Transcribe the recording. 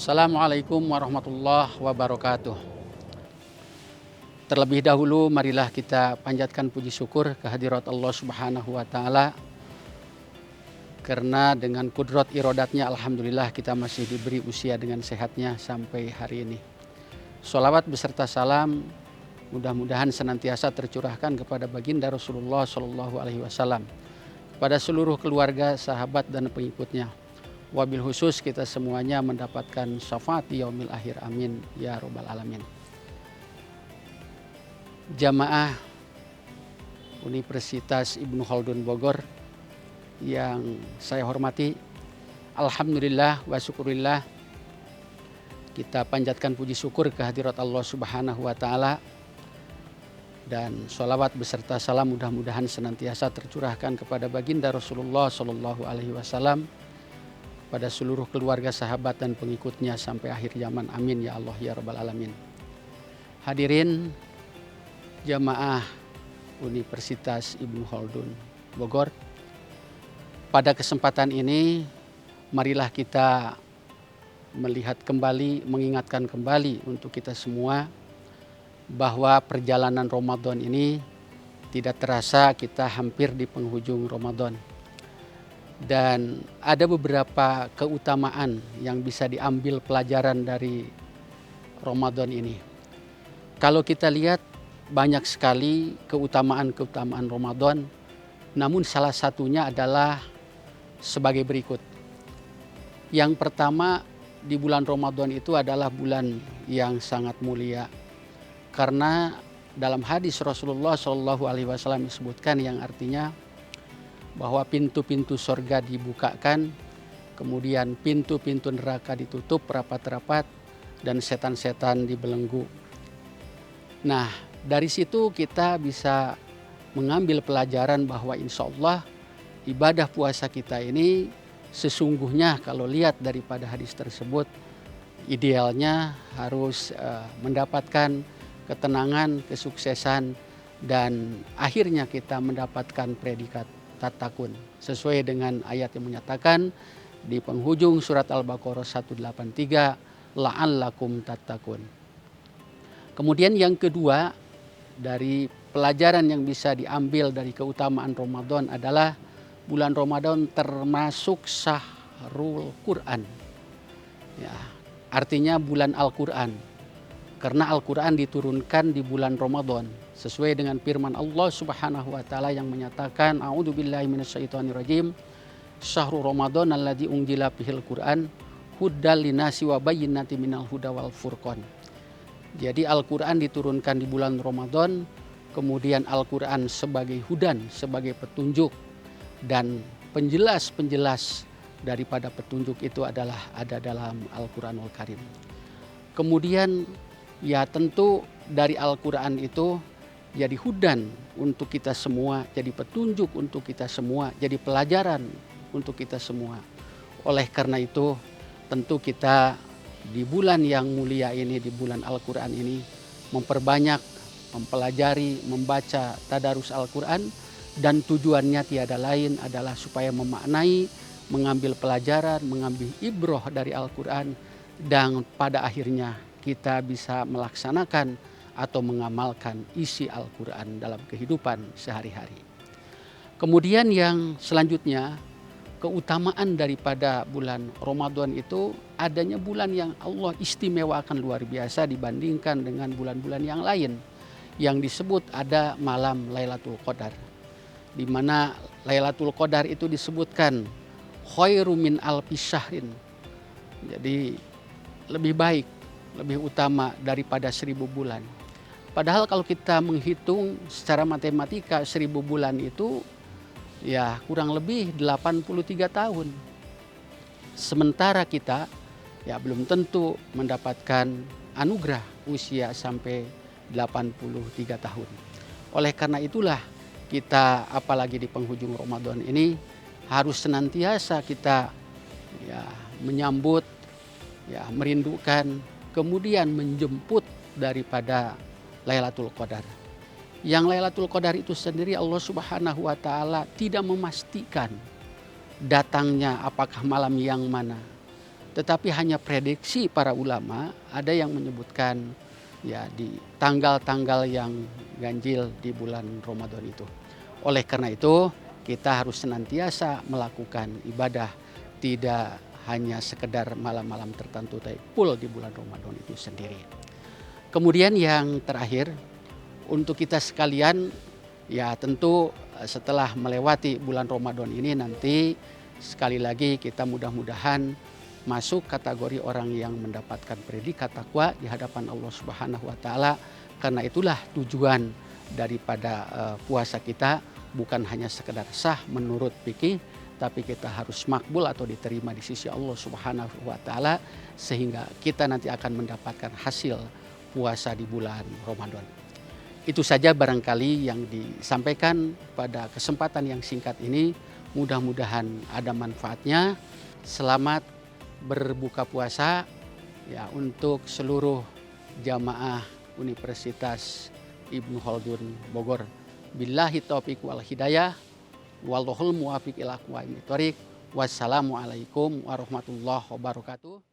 Assalamualaikum warahmatullahi wabarakatuh. Terlebih dahulu marilah kita panjatkan puji syukur kehadirat Allah Subhanahu wa taala, karena dengan kudrat irodatnya alhamdulillah kita masih diberi usia dengan sehatnya sampai hari ini. Sholawat beserta salam mudah-mudahan senantiasa tercurahkan kepada baginda Rasulullah Shallallahu Alaihi Wasallam, kepada seluruh keluarga, sahabat dan pengikutnya. Wabil khusus kita semuanya mendapatkan syafaat di yaumil akhir, amin ya robbal alamin. Jamaah Universitas Ibnu Khaldun Bogor yang saya hormati, alhamdulillah wa syukurillah, kita panjatkan puji syukur kehadirat Allah Subhanahu wa taala, dan sholawat beserta salam mudah-mudahan senantiasa tercurahkan kepada baginda Rasulullah Shallallahu Alaihi Wasallam, pada seluruh keluarga, sahabat dan pengikutnya sampai akhir zaman, amin ya Allah ya rabbal alamin. Hadirin jamaah Universitas Ibnu Khaldun Bogor, pada kesempatan ini marilah kita melihat kembali, mengingatkan kembali untuk kita semua bahwa perjalanan Ramadan ini tidak terasa kita hampir di penghujung Ramadan. Dan ada beberapa keutamaan yang bisa diambil pelajaran dari Ramadan ini. Kalau kita lihat banyak sekali keutamaan-keutamaan Ramadan, namun salah satunya adalah sebagai berikut. Yang pertama, di bulan Ramadan itu adalah bulan yang sangat mulia, karena dalam hadis Rasulullah Shallallahu Alaihi Wasallam disebutkan yang artinya bahwa pintu-pintu sorga dibukakan, kemudian pintu-pintu neraka ditutup rapat-rapat, dan setan-setan dibelenggu. Nah, dari situ kita bisa mengambil pelajaran bahwa insya Allah ibadah puasa kita ini sesungguhnya kalau lihat daripada hadis tersebut, idealnya harus mendapatkan ketenangan, kesuksesan, dan akhirnya kita mendapatkan predikat tatakun, sesuai dengan ayat yang menyatakan di penghujung surat Al-Baqarah 183, la'allakum tatakun. Kemudian yang kedua, dari pelajaran yang bisa diambil dari keutamaan Ramadan adalah bulan Ramadan termasuk syahrul Quran. Ya, artinya bulan Al-Quran, karena Al-Quran diturunkan di bulan Ramadan, sesuai dengan firman Allah Subhanahu wa taala yang menyatakan, a'udzubillahi minasyaitonirrajim, syahrul Ramadan alladzi unzila fihil Qur'an huddal linasi wa bayyinatin minal huda wal furqan. Jadi Al-Quran diturunkan di bulan Ramadan, kemudian Al-Quran sebagai hudan, sebagai petunjuk, dan penjelas-penjelas daripada petunjuk itu adalah ada dalam Al-Quranul Karim. Kemudian ya tentu dari Al-Quran itu jadi hudan untuk kita semua, jadi petunjuk untuk kita semua, jadi pelajaran untuk kita semua. Oleh karena itu tentu kita di bulan yang mulia ini, di bulan Al-Quran ini, memperbanyak mempelajari, membaca tadarus Al-Quran, dan tujuannya tiada lain adalah supaya memaknai, mengambil pelajaran, mengambil ibroh dari Al-Quran, dan pada akhirnya kita bisa melaksanakan atau mengamalkan isi Al-Quran dalam kehidupan sehari-hari. Kemudian yang selanjutnya, keutamaan daripada bulan Ramadan itu adanya bulan yang Allah istimewakan luar biasa dibandingkan dengan bulan-bulan yang lain, yang disebut ada malam Lailatul Qadar, di mana Lailatul Qadar itu disebutkan khairu min alfi syahrin, jadi lebih baik, lebih utama daripada 1000 bulan. Padahal kalau kita menghitung secara matematika 1000 bulan itu ya kurang lebih 83 tahun. Sementara kita ya belum tentu mendapatkan anugerah usia sampai 83 tahun. Oleh karena itulah kita apalagi di penghujung Ramadan ini harus senantiasa kita ya menyambut, ya merindukan, kemudian menjemput daripada Lailatul Qadar. Yang Lailatul Qadar itu sendiri Allah Subhanahu wa taala tidak memastikan datangnya apakah malam yang mana. tetapi hanya prediksi para ulama, ada yang menyebutkan ya di tanggal-tanggal yang ganjil di bulan Ramadan itu. Oleh karena itu, kita harus senantiasa melakukan ibadah, tidak hanya sekedar malam-malam tertentu, tapi full di bulan Ramadan itu sendiri. Kemudian yang terakhir, untuk kita sekalian, ya tentu setelah melewati bulan Ramadan ini nanti sekali lagi kita mudah-mudahan masuk kategori orang yang mendapatkan predikat takwa di hadapan Allah Subhanahu wa taala. Karena itulah tujuan daripada puasa kita, bukan hanya sekedar sah menurut fikih, tapi kita harus makbul atau diterima di sisi Allah Subhanahu wa taala, sehingga kita nanti akan mendapatkan hasil puasa di bulan Ramadan. Itu saja barangkali yang disampaikan pada kesempatan yang singkat ini. Mudah-mudahan ada manfaatnya. Selamat berbuka puasa ya untuk seluruh jamaah Universitas Ibnu Khaldun Bogor. Billahi taufiq wal hidayah. Wallahul muwafiq ila aqwamit thoriq. Wassalamualaikum warahmatullahi wabarakatuh.